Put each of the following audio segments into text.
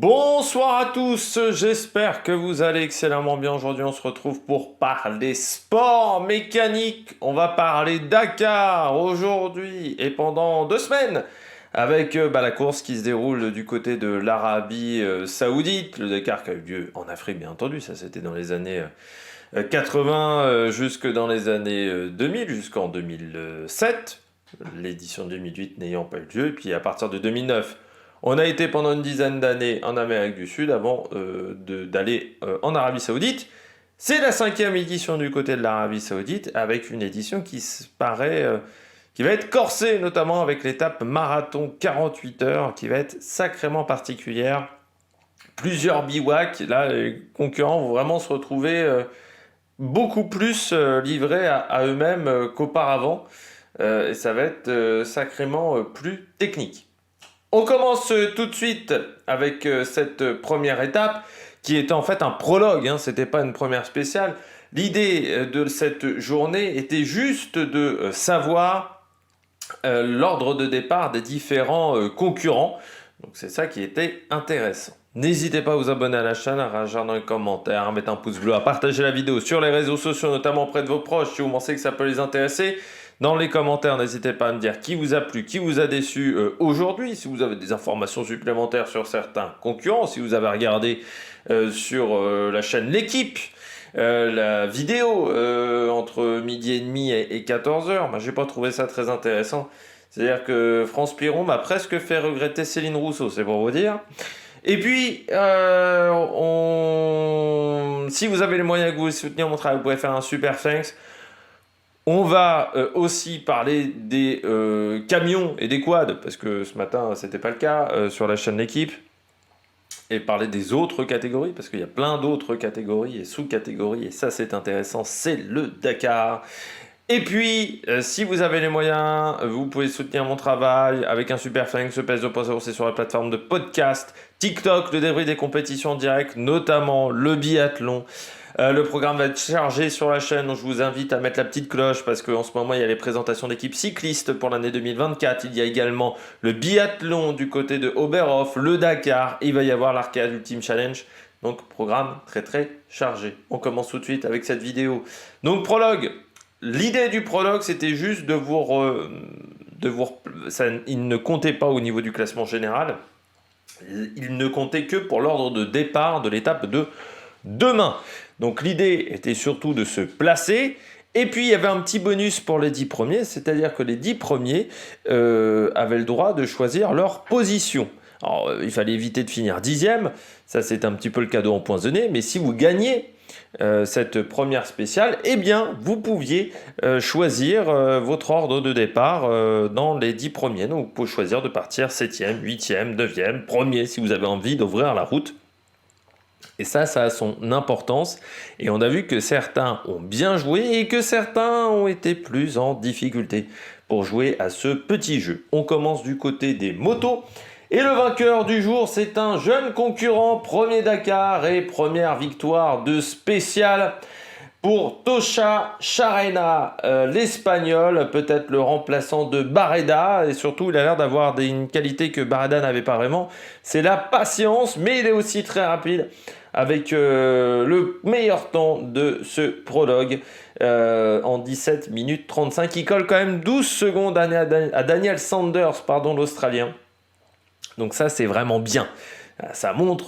Bonsoir à tous, j'espère que vous allez excellemment bien. Aujourd'hui, on se retrouve pour parler sport mécanique. On va parler Dakar aujourd'hui et pendant 2 semaines avec la course qui se déroule du côté de l'Arabie Saoudite. Le Dakar qui a eu lieu en Afrique, bien entendu. Ça, c'était dans les années 80 jusque dans les années 2000, jusqu'en 2007. L'édition 2008 n'ayant pas eu lieu. Et puis à partir de 2009. On a été pendant une dizaine d'années en Amérique du Sud avant d'aller en Arabie Saoudite. C'est la 5e édition du côté de l'Arabie Saoudite avec une édition qui se paraît, qui va être corsée notamment avec l'étape marathon 48 heures qui va être sacrément particulière. Plusieurs bivouacs, là les concurrents vont vraiment se retrouver beaucoup plus livrés à eux-mêmes qu'auparavant et ça va être sacrément plus technique. On commence tout de suite avec cette première étape qui était en fait un prologue, c'était pas une première spéciale. L'idée de cette journée était juste de savoir l'ordre de départ des différents concurrents. Donc c'est ça qui était intéressant. N'hésitez pas à vous abonner à la chaîne, à réagir dans les commentaires, à mettre un pouce bleu, à partager la vidéo sur les réseaux sociaux, notamment auprès de vos proches si vous pensez que ça peut les intéresser. Dans les commentaires, n'hésitez pas à me dire qui vous a plu, qui vous a déçu aujourd'hui, si vous avez des informations supplémentaires sur certains concurrents, si vous avez regardé sur la chaîne L'équipe, la vidéo entre midi et demi et 14h, j'ai pas trouvé ça très intéressant. C'est-à-dire que France Piron m'a presque fait regretter Céline Rousseau, c'est pour vous dire. Et puis, si vous avez les moyens que vous soutenir mon travail, vous pouvez faire un super thanks. On va aussi parler des camions et des quads, parce que ce matin, c'était pas le cas sur la chaîne L'équipe. Et parler des autres catégories, parce qu'il y a plein d'autres catégories et sous-catégories, et ça c'est intéressant, c'est le Dakar. Et puis, si vous avez les moyens, vous pouvez soutenir mon travail avec un super thanks. Ce PS2.0, c'est sur la plateforme de podcast, TikTok, le débrief des compétitions en direct, notamment le biathlon. Le programme va être chargé sur la chaîne, donc je vous invite à mettre la petite cloche parce qu'en ce moment il y a les présentations d'équipes cyclistes pour l'année 2024. Il y a également le biathlon du côté de Oberhof, le Dakar, il va y avoir l'Arcade Ultimate Challenge. Donc programme très très chargé. On commence tout de suite avec cette vidéo. Donc prologue. L'idée du prologue, c'était juste il ne comptait pas au niveau du classement général. Il ne comptait que pour l'ordre de départ de l'étape de demain. Donc l'idée était surtout de se placer. Et puis il y avait un petit bonus pour les 10 premiers, c'est-à-dire que les 10 premiers avaient le droit de choisir leur position. Alors il fallait éviter de finir 10e, ça c'est un petit peu le cadeau empoisonné, mais si vous gagnez cette première spéciale, eh bien vous pouviez choisir votre ordre de départ dans les 10 premiers. Donc vous pouvez choisir de partir 7e, 8e, 9e, 1er si vous avez envie d'ouvrir la route. Et ça a son importance. Et on a vu que certains ont bien joué et que certains ont été plus en difficulté pour jouer à ce petit jeu. On commence du côté des motos. Et le vainqueur du jour, c'est un jeune concurrent, premier Dakar et première victoire de spécial pour Tosha Charena, l'Espagnol, peut-être le remplaçant de Barreda, et surtout il a l'air d'avoir une qualité que Barreda n'avait pas vraiment, c'est la patience, mais il est aussi très rapide, avec le meilleur temps de ce prologue en 17 minutes 35, il colle quand même 12 secondes à Daniel Sanders, l'Australien. Donc ça c'est vraiment bien. Ça montre,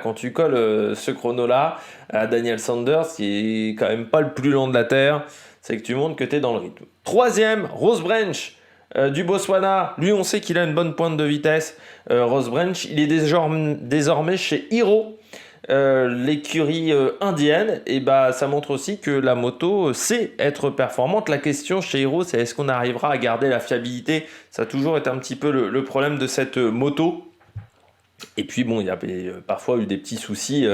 quand tu colles ce chrono-là à Daniel Sanders, qui est quand même pas le plus lent de la Terre, c'est que tu montres que tu es dans le rythme. Troisième, Rose Branch du Botswana. Lui, on sait qu'il a une bonne pointe de vitesse. Rose Branch, il est désormais chez Hero, l'écurie indienne. Et ça montre aussi que la moto sait être performante. La question chez Hero, c'est est-ce qu'on arrivera à garder la fiabilité? Ça a toujours été un petit peu le problème de cette moto. Et puis il y a parfois eu des petits soucis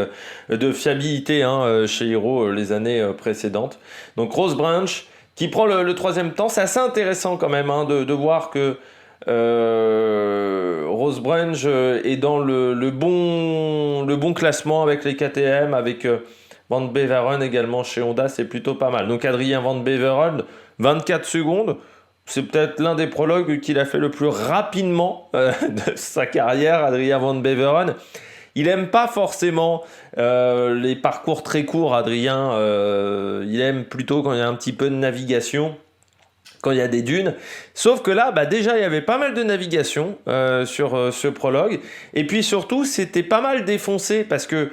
de fiabilité chez Hero les années précédentes. Donc Rose Branch qui prend le troisième temps, c'est assez intéressant quand même de voir que Rose Branch est dans le bon classement avec les KTM, avec Van Beveren également chez Honda, c'est plutôt pas mal. Donc Adrien Van Beveren, 24 secondes. c'est peut-être l'un des prologues qu'il a fait le plus rapidement de sa carrière, Adrien Van Beveren. Il aime pas forcément les parcours très courts, Adrien. Il aime plutôt quand il y a un petit peu de navigation, quand il y a des dunes. Sauf que là, déjà, il y avait pas mal de navigation sur ce prologue. Et puis surtout, c'était pas mal défoncé parce que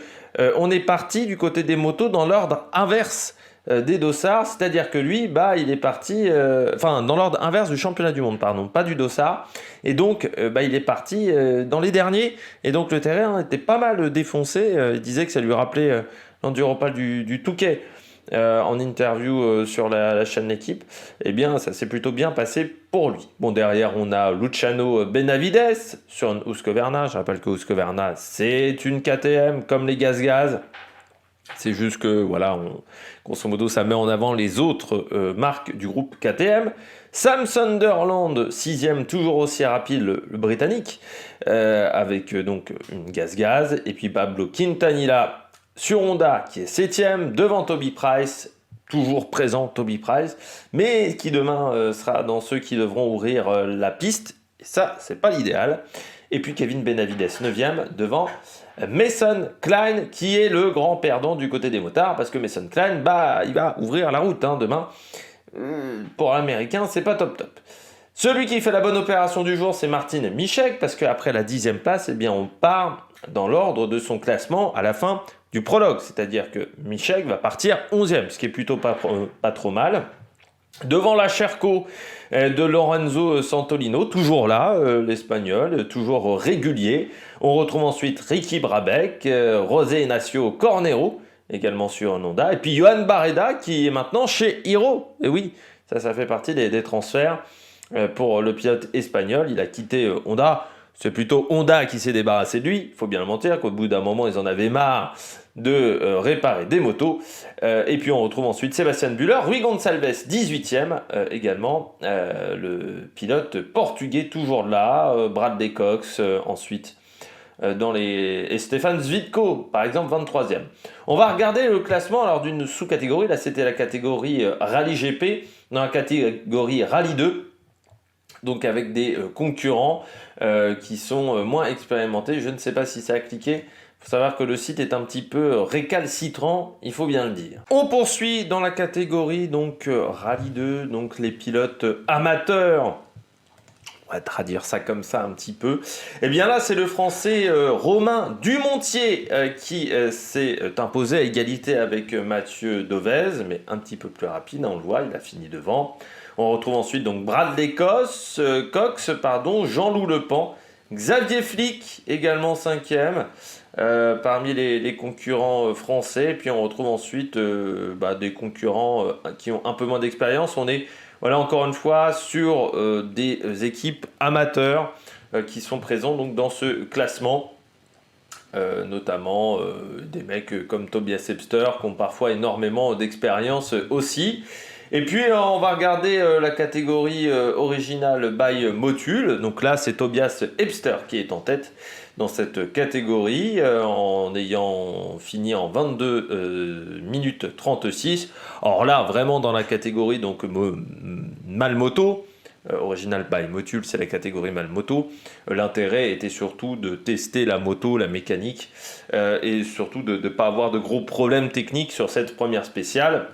on est parti du côté des motos dans l'ordre inverse des dossards. C'est-à-dire que lui, il est parti... dans l'ordre inverse du championnat du monde, pardon, pas du dossard. Et donc, il est parti dans les derniers. Et donc, le terrain était pas mal défoncé. Il disait que ça lui rappelait l'enduropale du Touquet. En interview sur la chaîne L'équipe, eh bien ça s'est plutôt bien passé pour lui. Bon, derrière on a Luciano Benavides sur une Husqvarna. Je rappelle que Husqvarna c'est une KTM comme les Gaz. C'est juste que voilà, grosso modo ça met en avant les autres marques du groupe KTM. Sam Sunderland, 6ème, toujours aussi rapide, le britannique, avec donc une Gaz. Et puis Pablo Quintanilla sur Honda, qui est 7ème, devant Toby Price, toujours présent Toby Price, mais qui demain sera dans ceux qui devront ouvrir la piste. Et ça, c'est pas l'idéal. Et puis Kevin Benavides, 9ème, devant Mason Klein, qui est le grand perdant du côté des motards, parce que Mason Klein, il va ouvrir la route demain. Pour l'américain, c'est pas top. Celui qui fait la bonne opération du jour, c'est Martin Michek, parce qu'après la 10e place, on part dans l'ordre de son classement à la fin du prologue, c'est-à-dire que Michek va partir 11e, ce qui est plutôt pas trop mal. Devant la Sherco de Lorenzo Santolino, toujours là, l'Espagnol, toujours régulier. On retrouve ensuite Ricky Brabec, José Ignacio Cornero, également sur Honda, et puis Johan Barreda qui est maintenant chez Hiro. Et oui, ça fait partie des transferts pour le pilote espagnol. Il a quitté Honda. C'est plutôt Honda qui s'est débarrassé de lui. Il faut bien le mentir qu'au bout d'un moment, ils en avaient marre de réparer des motos. Et puis on retrouve ensuite Sébastien Buller, Rui Gonçalves, 18e également, le pilote portugais toujours là, Bradley Cox ensuite et Stéphane Zvitko, par exemple, 23e. On va regarder le classement alors d'une sous-catégorie. Là, c'était la catégorie Rallye GP, dans la catégorie Rallye 2. Donc avec des concurrents qui sont moins expérimentés. Je ne sais pas si ça a cliqué. Il faut savoir que le site est un petit peu récalcitrant, il faut bien le dire. On poursuit dans la catégorie donc Rallye 2, donc les pilotes amateurs. On va traduire ça comme ça un petit peu. Et bien là, c'est le Français Romain Dumontier qui s'est imposé à égalité avec Mathieu Dovez, mais un petit peu plus rapide, on le voit, il a fini devant. On retrouve ensuite donc Bradley Cox, Jean-Loup Lepan, Xavier Flick, également 5e, parmi les concurrents français. Et puis on retrouve ensuite des concurrents qui ont un peu moins d'expérience. On est encore une fois sur des équipes amateurs qui sont présents donc, dans ce classement. Notamment des mecs comme Tobias Epster qui ont parfois énormément d'expérience aussi. Et puis on va regarder la catégorie originale by Motul. Donc là c'est Tobias Epster qui est en tête dans cette catégorie en ayant fini en 22 minutes 36. Or là vraiment dans la catégorie donc Malmoto, original by Motul, c'est la catégorie Malmoto. L'intérêt était surtout de tester la moto, la mécanique et surtout de ne pas avoir de gros problèmes techniques sur cette première spéciale.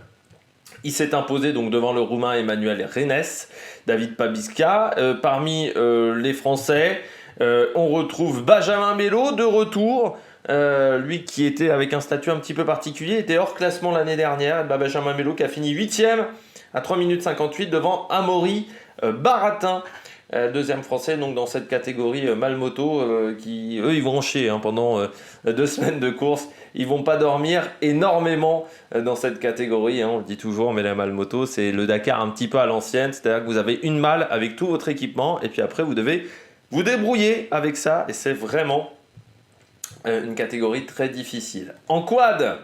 Il s'est imposé donc devant le Roumain Emmanuel Renes, David Pabisca. Parmi les Français, on retrouve Benjamin Mello de retour. Lui qui était avec un statut un petit peu particulier, était hors classement l'année dernière. Benjamin Mello qui a fini 8e à 3 minutes 58 devant Amaury Baratin. Deuxième français donc dans cette catégorie Malmoto qui eux ils vont en chier pendant 2 semaines de course. Ils vont pas dormir énormément dans cette catégorie, on le dit toujours, mais la Malmoto c'est le Dakar un petit peu à l'ancienne, c'est-à-dire que vous avez une malle avec tout votre équipement et puis après vous devez vous débrouiller avec ça et c'est vraiment une catégorie très difficile. En quad,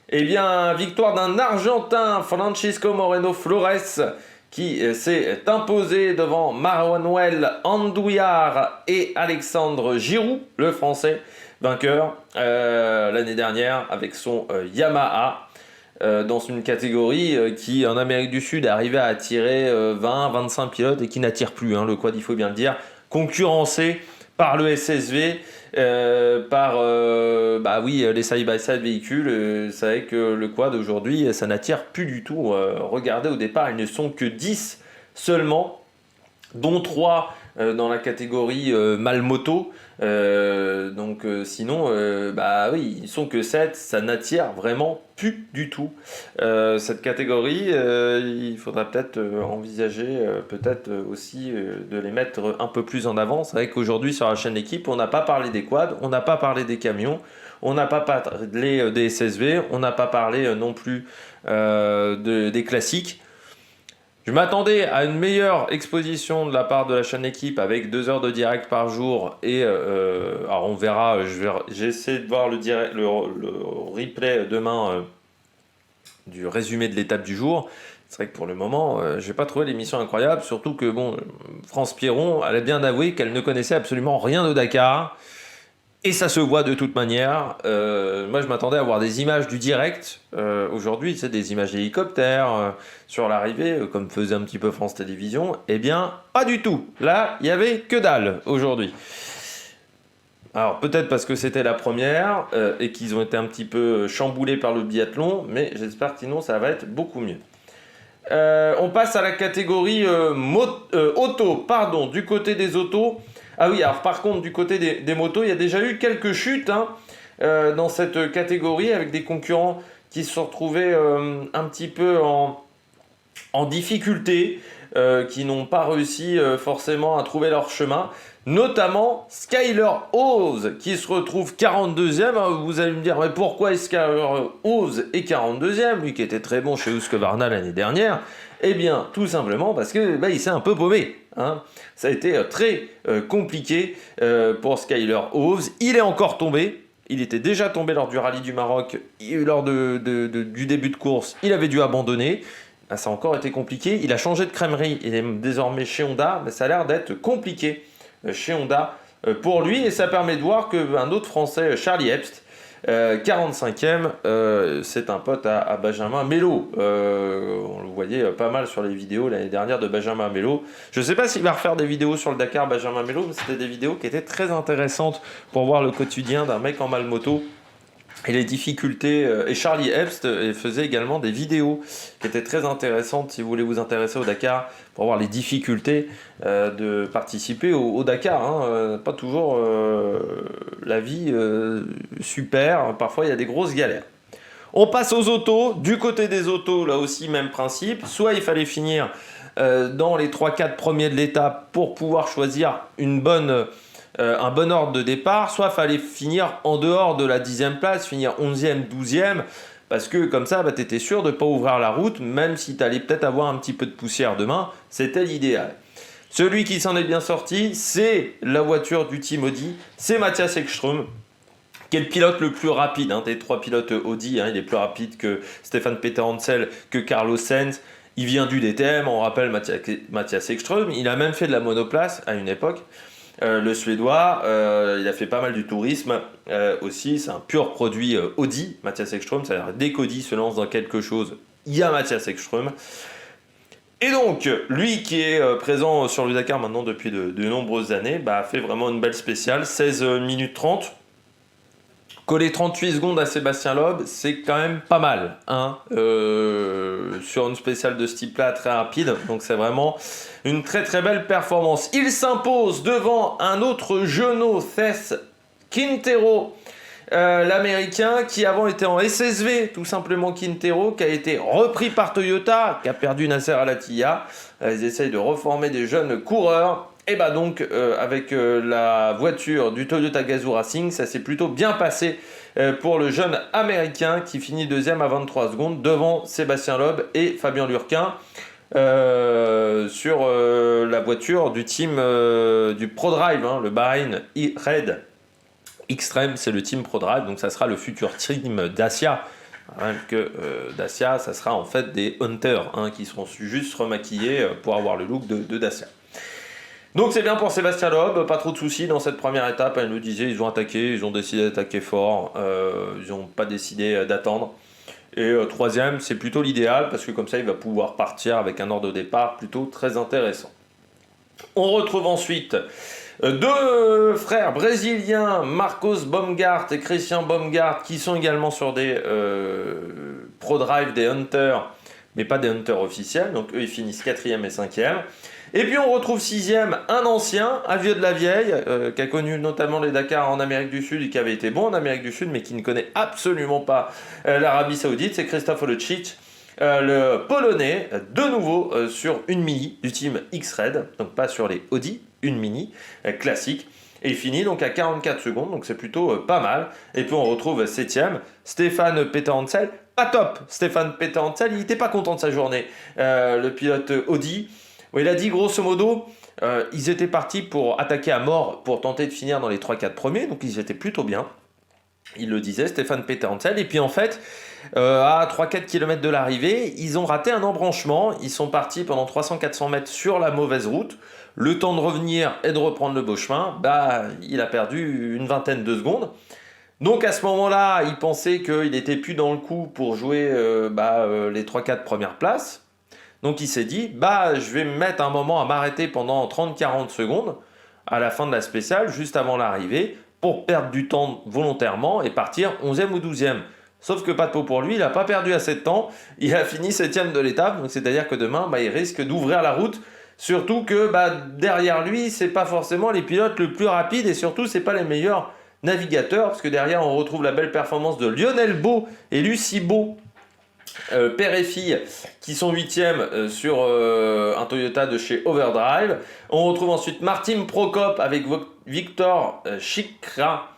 eh bien victoire d'un Argentin, Francisco Moreno Flores, qui s'est imposé devant Manuel Andouillard et Alexandre Giroux, le Français vainqueur l'année dernière avec son Yamaha. dans une catégorie qui, en Amérique du Sud, arrivait à attirer 20-25 pilotes et qui n'attire plus, hein, le quad, il faut bien le dire, concurrencé par le SSV, par bah oui, les side-by-side véhicules. C'est vrai que le quad aujourd'hui, ça n'attire plus du tout. Regardez, au départ, ils ne sont que 10 seulement, dont 3 dans la catégorie mal moto. Sinon, bah oui, ils sont que 7, ça n'attire vraiment plus du tout. Cette catégorie, il faudra peut-être envisager peut-être aussi de les mettre un peu plus en avant. C'est vrai qu'aujourd'hui sur la chaîne équipe, on n'a pas parlé des quads, on n'a pas parlé des camions, on n'a pas parlé des SSV, on n'a pas parlé non plus des classiques. Je m'attendais à une meilleure exposition de la part de la chaîne équipe avec 2 heures de direct par jour et alors on verra, j'essaie de voir le replay demain du résumé de l'étape du jour. C'est vrai que pour le moment, je n'ai pas trouvé l'émission incroyable, surtout que bon, France Pierron, elle a bien avoué qu'elle ne connaissait absolument rien de Dakar. Et ça se voit de toute manière. Moi, je m'attendais à voir des images du direct. Aujourd'hui, c'est des images d'hélicoptères sur l'arrivée, comme faisait un petit peu France Télévisions. Eh bien, pas du tout. Là, il n'y avait que dalle aujourd'hui. Alors, peut-être parce que c'était la première et qu'ils ont été un petit peu chamboulés par le biathlon, mais j'espère que sinon, ça va être beaucoup mieux. On passe à la catégorie auto. Pardon, du côté des autos. Ah oui, alors par contre, du côté des motos, il y a déjà eu quelques chutes dans cette catégorie avec des concurrents qui se sont retrouvés un petit peu en difficulté, qui n'ont pas réussi forcément à trouver leur chemin. Notamment Skyler Hawes qui se retrouve 42e. Vous allez me dire, mais pourquoi Skyler Hawes est 42e, lui qui était très bon chez Husqvarna l'année dernière? Eh bien, tout simplement parce que il s'est un peu paumé. Ça a été très compliqué pour Skyler Hawes. Il est encore tombé. Il était déjà tombé lors du rallye du Maroc, lors du début de course. Il avait dû abandonner. Ça a encore été compliqué. Il a changé de crèmerie. Il est désormais chez Honda, mais ça a l'air d'être compliqué chez Honda pour lui. Et ça permet de voir qu'un autre Français, Charlie Hebst, 45e, c'est un pote à Benjamin Mello. On le voyait pas mal sur les vidéos l'année dernière de Benjamin Mello. Je ne sais pas s'il va refaire des vidéos sur le Dakar, Benjamin Mello, mais c'était des vidéos qui étaient très intéressantes pour voir le quotidien d'un mec en mal moto et les difficultés. Et Charlie Hebst faisait également des vidéos qui étaient très intéressantes si vous voulez vous intéresser au Dakar, pour voir les difficultés de participer au Dakar. Pas toujours la vie super, parfois il y a des grosses galères. On passe aux autos. Du côté des autos, là aussi, même principe. Soit il fallait finir dans les 3-4 premiers de l'étape pour pouvoir choisir un bon ordre de départ, soit il fallait finir en dehors de la 10e place, finir 11e, 12e, parce que comme ça, tu étais sûr de ne pas ouvrir la route, même si tu allais peut-être avoir un petit peu de poussière demain, c'était l'idéal. Celui qui s'en est bien sorti, c'est la voiture du team Audi, c'est Matthias Ekström, qui est le pilote le plus rapide des 3 pilotes Audi. Il est plus rapide que Stefan Peter Hansel, que Carlos Sainz. Il vient du DTM, on rappelle Matthias Ekström, il a même fait de la monoplace à une époque. Le Suédois, il a fait pas mal du tourisme aussi, c'est un pur produit Audi, Matthias Ekström. C'est-à-dire dès qu'Audi se lance dans quelque chose, il y a Matthias Ekström. Et donc, lui qui est présent sur le Dakar maintenant depuis de nombreuses années, a fait vraiment une belle spéciale, 16 minutes 30. Coller 38 secondes à Sébastien Loeb, c'est quand même pas mal, sur une spéciale de ce type-là, très rapide. Donc c'est vraiment une très très belle performance. Il s'impose devant un autre genou, Tess Quintero, l'américain qui avant était en SSV, tout simplement Quintero, qui a été repris par Toyota, qui a perdu Nasser Al-Attiyah. Ils essayent de reformer des jeunes coureurs. Et donc avec la voiture du Toyota Gazoo Racing, ça s'est plutôt bien passé pour le jeune américain qui finit 2e à 23 secondes devant Sébastien Loeb et Fabien Lurquin sur la voiture du team du ProDrive, le Bahrain Red Extreme, c'est le team ProDrive, donc ça sera le futur team Dacia. Dacia, ça sera en fait des Hunters qui seront juste remaquillés pour avoir le look de Dacia. Donc c'est bien pour Sébastien Loeb, pas trop de soucis dans cette première étape. Elle nous disait, ils ont attaqué, ils ont décidé d'attaquer fort, ils n'ont pas décidé d'attendre. Et troisième, c'est plutôt l'idéal parce que comme ça, il va pouvoir partir avec un ordre de départ plutôt très intéressant. On retrouve ensuite deux frères brésiliens, Marcos Baumgart et Christian Baumgart, qui sont également sur des ProDrive, des Hunters, mais pas des Hunters officiels. Donc eux, ils finissent 4e et 5e. Et puis on retrouve 6e, un ancien, un vieux de la vieille, qui a connu notamment les Dakar en Amérique du Sud et qui avait été bon en Amérique du Sud, mais qui ne connaît absolument pas l'Arabie Saoudite. C'est Krzysztof Olecic, le Polonais, de nouveau sur une Mini du team X-Red, donc pas sur les Audi, une Mini classique. Et il finit donc à 44 secondes, donc c'est plutôt pas mal. Et puis on retrouve 7e, Stéphane Peter-Hansel. Pas top, Stéphane Peter-Hansel, il n'était pas content de sa journée. Le pilote Audi, il a dit grosso modo, ils étaient partis pour attaquer à mort, pour tenter de finir dans les 3-4 premiers, donc ils étaient plutôt bien. Il le disait, Stéphane Peter-Hansel. Et puis en fait, à 3-4 km de l'arrivée, ils ont raté un embranchement. Ils sont partis pendant 300-400 mètres sur la mauvaise route. Le temps de revenir et de reprendre le beau chemin, il a perdu une vingtaine de secondes. Donc à ce moment-là, il pensait qu'il n'était plus dans le coup pour jouer les 3-4 premières places. Donc il s'est dit, je vais me mettre un moment à m'arrêter pendant 30-40 secondes à la fin de la spéciale, juste avant l'arrivée, pour perdre du temps volontairement et partir 11e ou 12e. Sauf que pas de peau pour lui, il n'a pas perdu assez de temps, il a fini 7e de l'étape, donc c'est-à-dire que demain, il risque d'ouvrir la route, surtout que derrière lui, c'est pas forcément les pilotes le plus rapides et surtout, c'est pas les meilleurs navigateurs, parce que derrière, on retrouve la belle performance de Lionel Beau et Lucie Beau, père et fille, qui sont 8e sur un Toyota de chez Overdrive. On retrouve ensuite Martin Prokop avec Victor Chikra,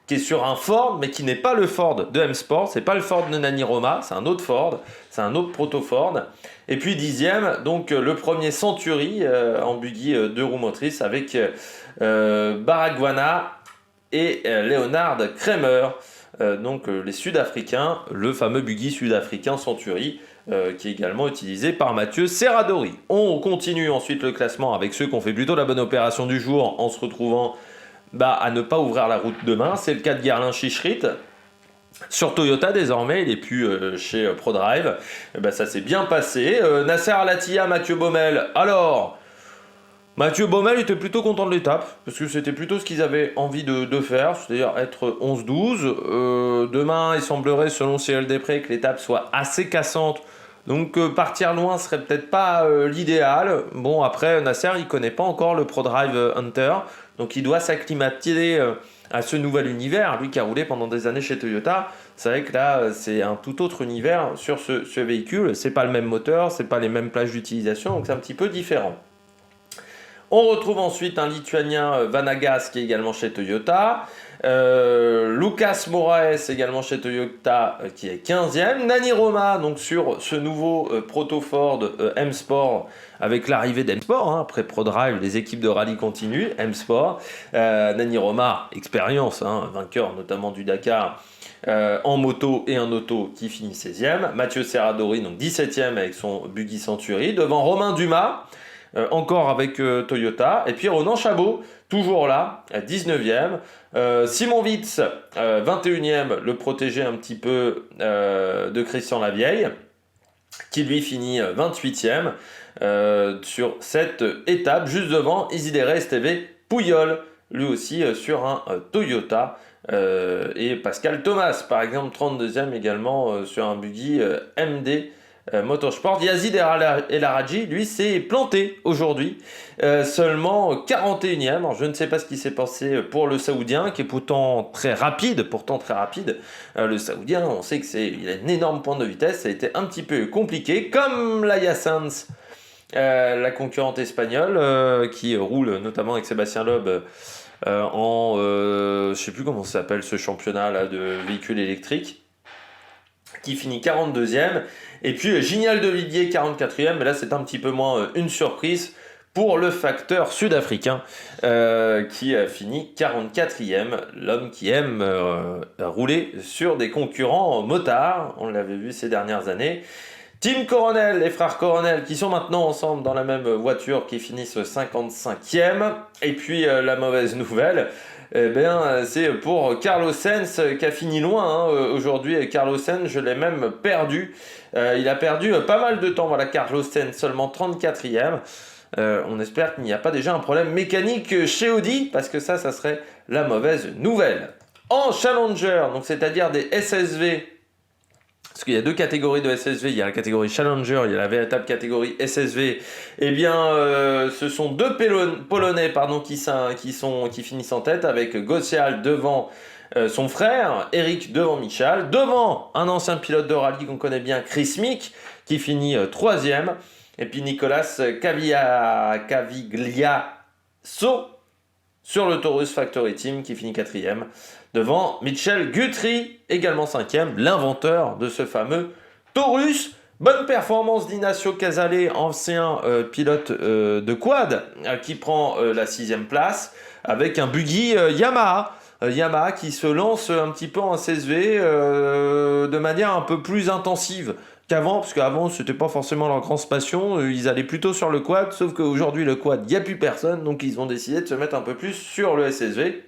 qui est sur un Ford, mais qui n'est pas le Ford de M-Sport, c'est pas le Ford de Nani Roma, c'est un autre Ford, c'est un autre proto-Ford. Et puis 10e, donc le premier Century en buggy 2 roues motrices avec Baragwana et Leonard Kremer. Les Sud-Africains, le fameux buggy sud-africain Century, qui est également utilisé par Mathieu Serradori. On continue ensuite le classement avec ceux qui ont fait plutôt la bonne opération du jour en se retrouvant à ne pas ouvrir la route demain. C'est le cas de Gerlin Chichrit. Sur Toyota désormais, il est plus chez ProDrive. Ça s'est bien passé. Nasser Al-Attiyah, Mathieu Baumel. Alors, Mathieu Baumel était plutôt content de l'étape, parce que c'était plutôt ce qu'ils avaient envie de faire, c'est-à-dire être 11-12. Demain, il semblerait, selon Cyril Després, que l'étape soit assez cassante. Donc partir loin serait peut-être pas l'idéal. Bon, après, Nasser, il connaît pas encore le ProDrive Hunter, donc il doit s'acclimater à ce nouvel univers. Lui qui a roulé pendant des années chez Toyota, c'est vrai que là, c'est un tout autre univers sur ce véhicule. C'est pas le même moteur, c'est pas les mêmes plages d'utilisation, donc c'est un petit peu différent. On retrouve ensuite un Lituanien, Vanagas, qui est également chez Toyota. Lucas Moraes, également chez Toyota, qui est 15e. Nani Roma, donc sur ce nouveau Proto Ford M-Sport, avec l'arrivée d'M-Sport, après ProDrive, les équipes de rallye continuent, M-Sport. Nani Roma, expérience, vainqueur notamment du Dakar, en moto et en auto, qui finit 16e. Mathieu Serradori, donc 17e avec son buggy Century. Devant Romain Dumas, encore avec Toyota. Et puis Ronan Chabot, toujours là, à 19e. Simon Witz, 21e, le protégé un petit peu de Christian Lavieille, qui lui finit 28e sur cette étape, juste devant Isidere Esteve Puyol, lui aussi sur un Toyota. Et Pascal Thomas, par exemple, 32e également sur un buggy MD Motorsport. Yazid El Araji, lui, s'est planté aujourd'hui, seulement 41e. Alors, je ne sais pas ce qui s'est passé pour le Saoudien, qui est pourtant très rapide. Le Saoudien, on sait qu'il a une énorme pointe de vitesse. Ça a été un petit peu compliqué, comme Laia Sanz, la concurrente espagnole, qui roule notamment avec Sébastien Loeb je ne sais plus comment ça s'appelle ce championnat là, de véhicules électriques, qui finit 42e. Et puis Gignal de Villiers, 44e, mais là c'est un petit peu moins une surprise pour le facteur sud-africain qui a fini 44e, l'homme qui aime rouler sur des concurrents motards, on l'avait vu ces dernières années. Tim Coronel, les frères Coronel, qui sont maintenant ensemble dans la même voiture, qui finissent 55e. Et puis la mauvaise nouvelle, Eh bien, c'est pour Carlos Sainz qui a fini loin aujourd'hui. Carlos Sainz, je l'ai même perdu. Il a perdu pas mal de temps. Voilà, Carlos Sainz, seulement 34e. On espère qu'il n'y a pas déjà un problème mécanique chez Audi, parce que ça serait la mauvaise nouvelle. En Challenger, donc c'est-à-dire des SSV, parce qu'il y a deux catégories de SSV, il y a la catégorie Challenger, il y a la véritable catégorie SSV, eh bien ce sont deux Polonais qui finissent en tête, avec Gosial devant son frère, Eric devant Michal, devant un ancien pilote de rallye qu'on connaît bien, Chris Mick, qui finit troisième, et puis Nicolas Cavigliasso sur le Taurus Factory Team qui finit quatrième, devant Michel Guthrie, également cinquième, l'inventeur de ce fameux Taurus. Bonne performance d'Ignacio Casale, ancien pilote de quad, qui prend la 6e place, avec un buggy Yamaha. Yamaha qui se lance un petit peu en SSV de manière un peu plus intensive qu'avant, parce qu'avant c'était pas forcément leur grande passion, ils allaient plutôt sur le quad, sauf qu'aujourd'hui le quad, il n'y a plus personne, donc ils ont décidé de se mettre un peu plus sur le SSV.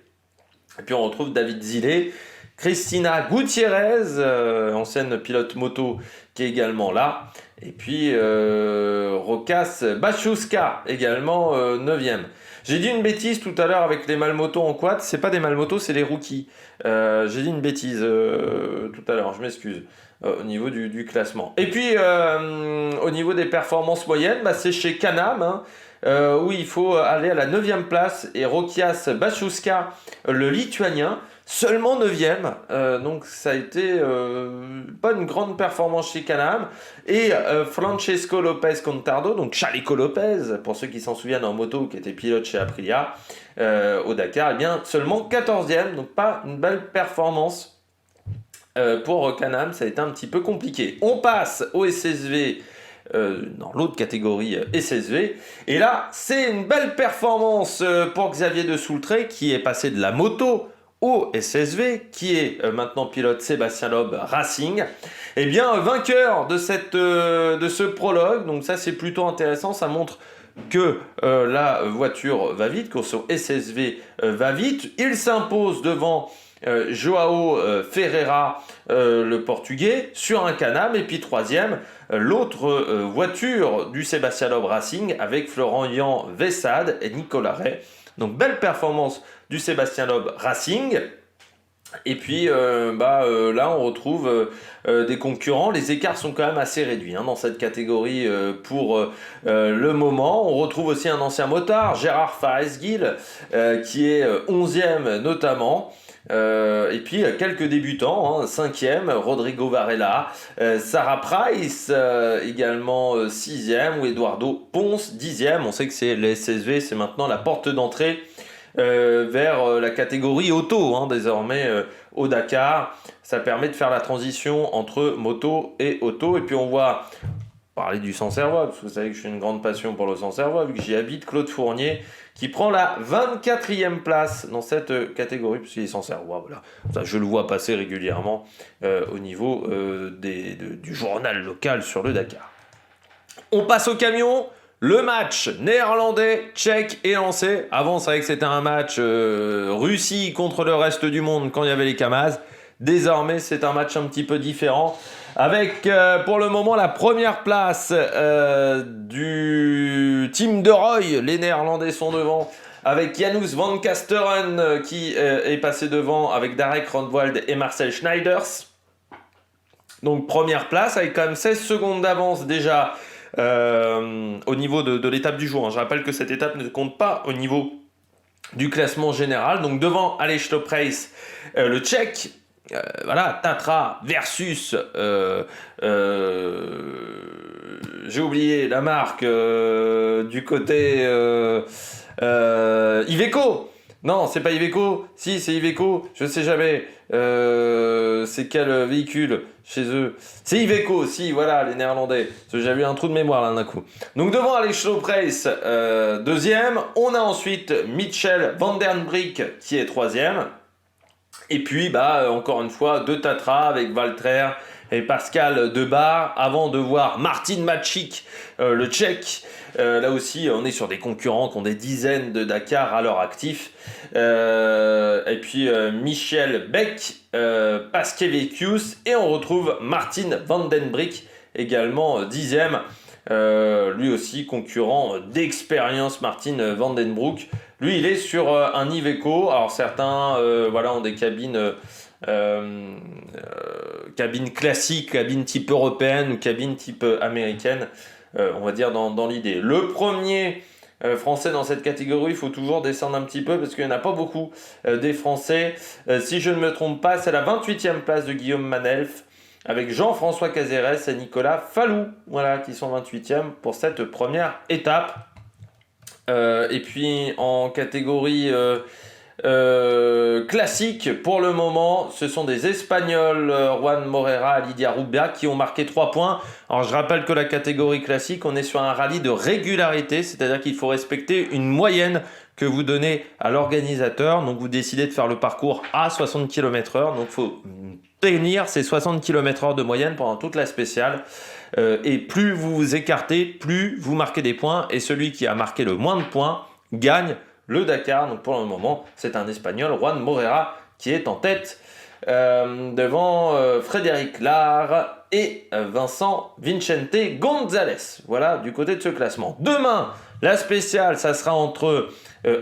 Et puis on retrouve David Zillet, Cristina Gutiérrez, ancienne pilote moto, qui est également là, et puis Rokas Bachuska, également 9e. J'ai dit une bêtise tout à l'heure avec les Malmoto en quad, c'est pas des Malmoto, c'est les rookies. J'ai dit une bêtise tout à l'heure, je m'excuse. Au niveau du classement. Et puis, au niveau des performances moyennes, c'est chez Can-Am, où il faut aller à la 9e place, et Rokias Bachuska, le lituanien, seulement 9e. Donc, ça a été pas une grande performance chez Can-Am. Et Francesco Lopez Contardo, donc Chaleco Lopez, pour ceux qui s'en souviennent en moto, qui était pilote chez Aprilia, au Dakar, eh bien, seulement 14e, donc pas une belle performance. Pour Can-Am, ça a été un petit peu compliqué. On passe au SSV, dans l'autre catégorie SSV. Et là, c'est une belle performance pour Xavier de Soultré, qui est passé de la moto au SSV, qui est maintenant pilote Sébastien Loeb Racing. Eh bien, vainqueur de ce prologue, donc ça c'est plutôt intéressant, ça montre que la voiture va vite, que son SSV va vite. Il s'impose devant Joao Ferreira, le portugais, sur un Can-Am, et puis troisième, l'autre voiture du Sébastien Loeb Racing avec Florian Vessade et Nicolas Ray. Donc belle performance du Sébastien Loeb Racing. Et puis là on retrouve des concurrents, les écarts sont quand même assez réduits dans cette catégorie pour le moment. On retrouve aussi un ancien motard, Gérard Faresguil, qui est 11e notamment. Et puis quelques débutants, 5e, Rodrigo Varela, Sarah Price, également 6e, ou Eduardo Ponce, 10e. On sait que c'est les SSV, c'est maintenant la porte d'entrée vers la catégorie auto, désormais au Dakar. Ça permet de faire la transition entre moto et auto. Et puis on voit parler du Sancerrois, parce que vous savez que je suis une grande passion pour le Sancerrois, vu que j'y habite, Claude Fournier, qui prend la 24e place dans cette catégorie, puisqu'il est Sancerrois, voilà. Ça, je le vois passer régulièrement au niveau du journal local sur le Dakar. On passe au camion. Le match néerlandais-tchèque est lancé. Avant, on savait que c'était un match Russie contre le reste du monde quand il y avait les Kamaz. Désormais, c'est un match un petit peu différent. Avec pour le moment la première place du team de Roy. Les Néerlandais sont devant. Avec Janus van Kasteren qui est passé devant avec Darek Rondwald et Marcel Schneiders. Donc première place avec quand même 16 secondes d'avance déjà. Au niveau de l'étape du jour. Je rappelle que cette étape ne compte pas au niveau du classement général. Donc devant Aleš Loprejs, le Tchèque, Tatra versus j'ai oublié la marque du côté Iveco. Non, c'est pas Iveco. Si, c'est Iveco. Je sais jamais. C'est quel véhicule chez eux? C'est Iveco, si, voilà, les Néerlandais. Parce que j'avais eu un trou de mémoire là d'un coup. Donc devant Aleš Loprejs, deuxième. On a ensuite Michel van den Brik qui est troisième. Et puis, encore une fois, deux Tatras avec Valter et Pascal Debar, avant de voir Martin Mačík, le Tchèque. Là aussi, on est sur des concurrents qui ont des dizaines de Dakar à leur actif. Et puis, Michel Beck, Paskevicius. Et on retrouve Martin van den Brik, également 10e. Lui aussi, concurrent d'expérience, Martin van den Broek. Lui, il est sur un Iveco. Alors, certains ont des cabines... cabine classique, cabine type européenne ou cabine type américaine, on va dire dans l'idée. Le premier français dans cette catégorie, il faut toujours descendre un petit peu parce qu'il n'y en a pas beaucoup des Français. Si je ne me trompe pas, c'est la 28e place de Guillaume Manelf avec Jean-François Cazeres et Nicolas Falloux, qui sont 28e pour cette première étape. Et puis en catégorie... classique pour le moment, ce sont des Espagnols, Juan Morera et Lidia Rubia, qui ont marqué 3 points. Alors je rappelle que la catégorie classique, on est sur un rallye de régularité, c'est-à-dire qu'il faut respecter une moyenne que vous donnez à l'organisateur. Donc vous décidez de faire le parcours à 60 km/h, donc il faut tenir ces 60 km/h de moyenne pendant toute la spéciale. Et plus vous vous écartez, plus vous marquez des points, et celui qui a marqué le moins de points gagne le Dakar. Donc pour le moment, c'est un Espagnol, Juan Morera, qui est en tête devant Frédéric Lar et Vincent Vicente González. Voilà, du côté de ce classement. Demain, la spéciale, ça sera entre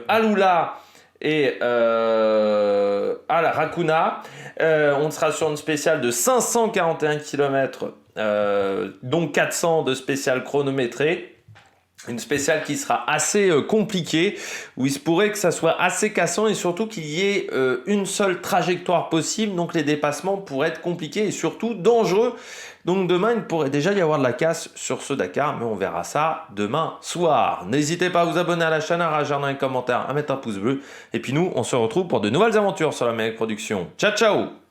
Alula et Al Racuna. On sera sur une spéciale de 541 km, dont 400 de spéciale chronométrée. Une spéciale qui sera assez compliquée, où il se pourrait que ça soit assez cassant et surtout qu'il y ait une seule trajectoire possible, donc les dépassements pourraient être compliqués et surtout dangereux. Donc demain, il pourrait déjà y avoir de la casse sur ce Dakar, mais on verra ça demain soir. N'hésitez pas à vous abonner à la chaîne, à réagir dans les commentaires, à mettre un pouce bleu. Et puis nous, on se retrouve pour de nouvelles aventures sur la Méric Production. Ciao, ciao!